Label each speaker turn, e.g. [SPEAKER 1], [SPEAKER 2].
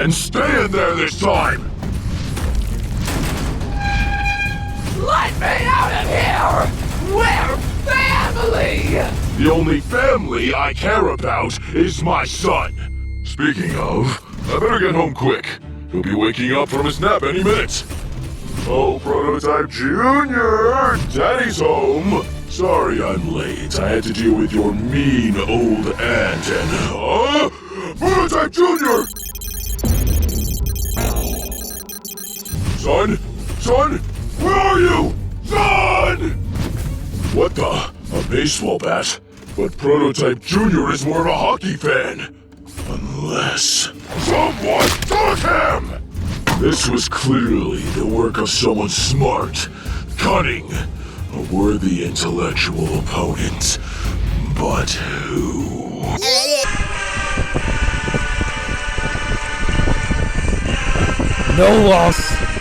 [SPEAKER 1] And stay in there this time!
[SPEAKER 2] Let me out of here! We're family!
[SPEAKER 1] The only family I care about is my son. Speaking of, I better get home quick. He'll be waking up from his nap any minute. Oh, Prototype Junior! Daddy's home! Sorry I'm late. I had to deal with your mean old aunt and... Huh? Prototype Junior! Son? Son? Where are you? Son! What the? A baseball bat? But Prototype Junior is more of a hockey fan. Unless... Someone took him! This was clearly the work of someone smart, cunning, a worthy intellectual opponent. But who?
[SPEAKER 3] No loss.